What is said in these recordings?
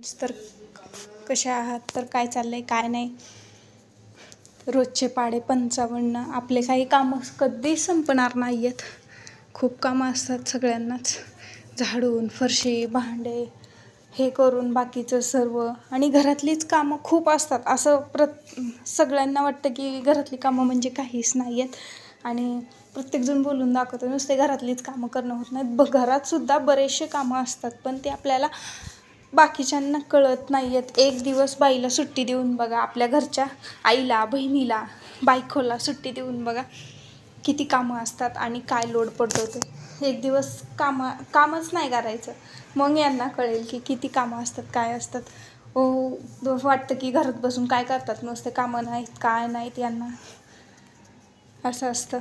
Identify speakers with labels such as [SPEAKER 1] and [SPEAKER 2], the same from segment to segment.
[SPEAKER 1] तर कशा आहात? तर काय चाललंय काय नाही. रोजचे पाढे 55. आपले काही कामं कधी संपणार नाही आहेत. खूप कामं असतात सगळ्यांनाच. झाडून फरशी भांडे हे करून बाकीचं सर्व आणि घरातलीच कामं खूप असतात. असं सगळ्यांना वाटतं की घरातली कामं म्हणजे काहीच नाही आहेत आणि प्रत्येकजण बोलून दाखवतो नुसते घरातलीच कामं करणं होत नाहीत. घरातसुद्धा बरेचसे कामं असतात पण ते आपल्याला बाकीच्यांना कळत नाही आहेत. एक दिवस बाईला सुट्टी देऊन बघा, आपल्या घरच्या आईला बहिणीला बायकोला सुट्टी देऊन बघा किती कामं असतात आणि काय लोड पडतो ते. एक दिवस कामच नाही करायचं मग यांना कळेल की किती कामं असतात काय असतात. वाटतं की घरात बसून काय करतात, नुसते कामं नाहीत काय नाहीत यांना, असं असतं.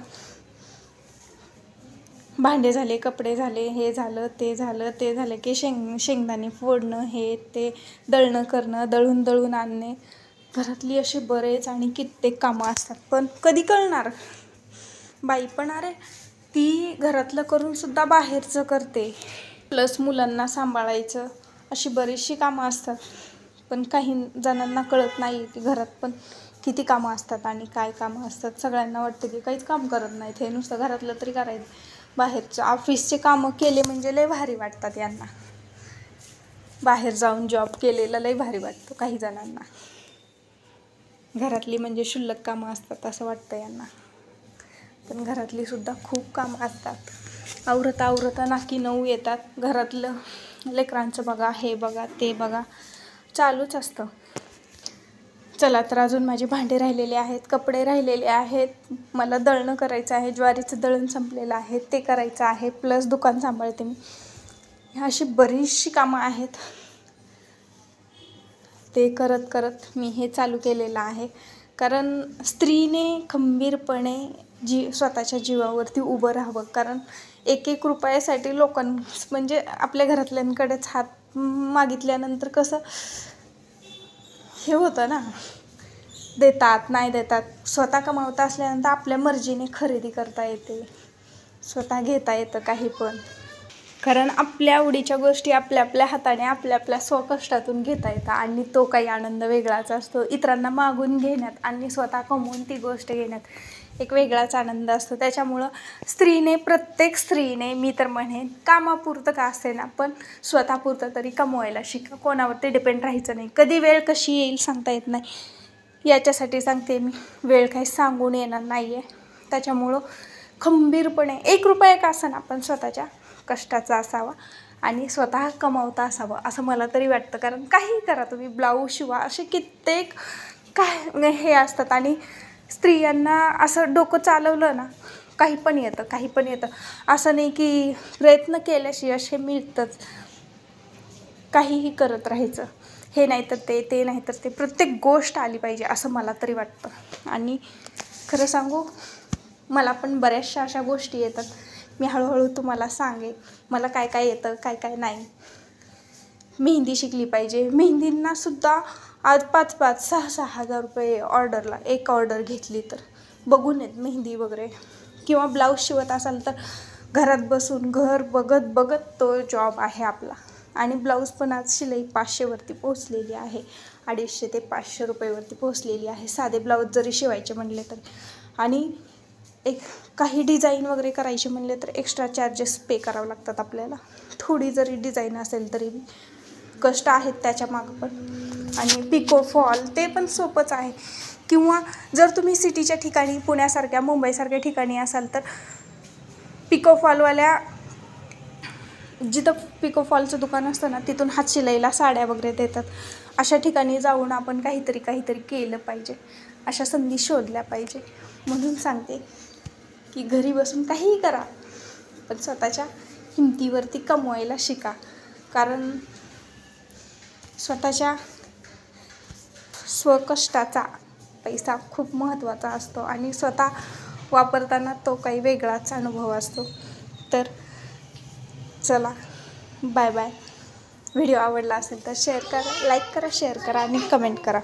[SPEAKER 1] भांडे झाले, कपडे झाले, हे झालं ते झालं ते झालं की शेंगदाणे फोडणं, हे ते दळणं करणं, दळून आणणे, घरातली असे बरेच आणि कित्येक कामं असतात. पण कधी कळणार बाई पण अरे ती घरातलं करूनसुद्धा बाहेरचं करते, प्लस मुलांना सांभाळायचं, अशी बरीचशी कामं असतात. पण काही जणांना कळत नाही की घरात पण किती कामं असतात आणि काय कामं असतात. सगळ्यांना वाटतं की काहीच काम करत नाहीत, हे नुसतं घरातलं तरी करायचं. बाहेरचं ऑफिसचे कामं केले म्हणजे लय भारी वाटतात यांना. बाहेर जाऊन जॉब केलेलं लय भारी वाटतं काही जणांना. घरातली म्हणजे क्षुल्लक कामं असतात असं वाटतं यांना, पण घरातली सुद्धा खूप कामं असतात. आवरता नाकी 9 येतात. घरातलं लेकरांचं बघा, हे बघा ते बघा, चालूच असतं. चला तर अजून माझे भांडे राहिलेले आहेत, कपडे राहिलेले आहेत, मला दळणं करायचं आहे, ज्वारीचं दळण संपलेलं आहे ते करायचं आहे, प्लस दुकान सांभाळते मी. अशी बरीचशी कामं आहेत. ते करत मी हे चालू केलेलं आहे. कारण स्त्रीने खंबीरपणे स्वतःच्या जीवावरती उभं राहावं. कारण एक रुपयासाठी म्हणजे आपल्या घरातल्यांकडेच हात मागितल्यानंतर कसं हे होतं ना, देतात नाही देतात. स्वतः कमावता असल्यानंतर आपल्या मर्जीने खरेदी करता येते, स्वतः घेता येतं काही पण. कारण आपल्या आवडीच्या गोष्टी आपल्या हाताने आपल्या स्वकष्टातून घेता येतात आणि तो काही आनंद वेगळाच असतो. इतरांना मागून घेण्यात आणि स्वतः कमवून ती गोष्ट घेण्यात एक वेगळाच आनंद असतो. त्याच्यामुळं प्रत्येक स्त्रीने मी तर म्हणेन कामापुरतं का असे ना, पण स्वतःपुरतं तरी कमवायला शिका. कोणावरती डिपेंड राहायचं नाही. कधी वेळ कशी येईल सांगता येत नाही, याच्यासाठी सांगते मी. वेळ काही सांगून येणार नाही आहे. त्याच्यामुळं खंबीरपणे 1 रुपया का असेना पण स्वतःच्या कष्टाचा असावा आणि स्वतः कमावता असावं असं मला तरी वाटतं. कारण काही करा तुम्ही, ब्लाऊज शिवा, असे कित्येक काय हे असतात. आणि स्त्रियांना असं डोकं चालवलं ना काही पण येतं. असं नाही की प्रयत्न केल्याशिवाय यश हे मिळतंच. काहीही करत राहायचं, हे नाही तर ते नाही तर ते, प्रत्येक गोष्ट आली पाहिजे असं मला तरी वाटतं. आणि खरं सांगू, मला पण बऱ्याचशा अशा गोष्टी येतात. मी हळूहळू तुम्हाला सांगेन मला काय काय येतं काय नाही. मेहंदी शिकली पाहिजे. मेहंदींनासुद्धा आज 5,000 6,000 6,000 रुपये ऑर्डरला. एक ऑर्डर घेतली तर बघून येत मेहंदी वगैरे. किंवा ब्लाऊज शिवत असाल तर घरात बसून घर बघत तो जॉब आहे आपला. आणि ब्लाऊज पण आज शिलाई 500वरती पोहोचलेली आहे. 250 ते 500 रुपयेवरती पोहोचलेली आहे साधे ब्लाऊज जरी शिवायचे म्हणले तर. आणि काही डिझाईन वगैरे करायचे म्हणले तर एक्स्ट्रा चार्जेस पे करावं लागतात आपल्याला. थोडी जरी डिझाईन असेल तरी कष्ट आहेत त्याच्या मागं पण. आणि पिको फॉल ते पण सोपंच आहे. किंवा जर तुम्ही सिटीच्या ठिकाणी पुण्यासारख्या मुंबईसारख्या ठिकाणी असाल तर पिको फॉलवाल्या जिथं पिको फॉलचं दुकान असतं ना तिथून हातशिलाईला साड्या वगैरे देतात. अशा ठिकाणी जाऊन आपण काहीतरी केलं पाहिजे, अशा संधी शोधल्या पाहिजे. म्हणून सांगते की घरी बसून काहीही करा पण स्वतःच्या हिमतीवरती कमवायला शिका. कारण स्वतःच्या स्वकष्टाचा पैसा खूप महत्त्वाचा असतो आणि स्वतः वापरताना तो काही वेगळाच अनुभव असतो. तर चला बाय. व्हिडिओ आवडला असेल तर लाईक करा, शेअर करा आणि कमेंट करा.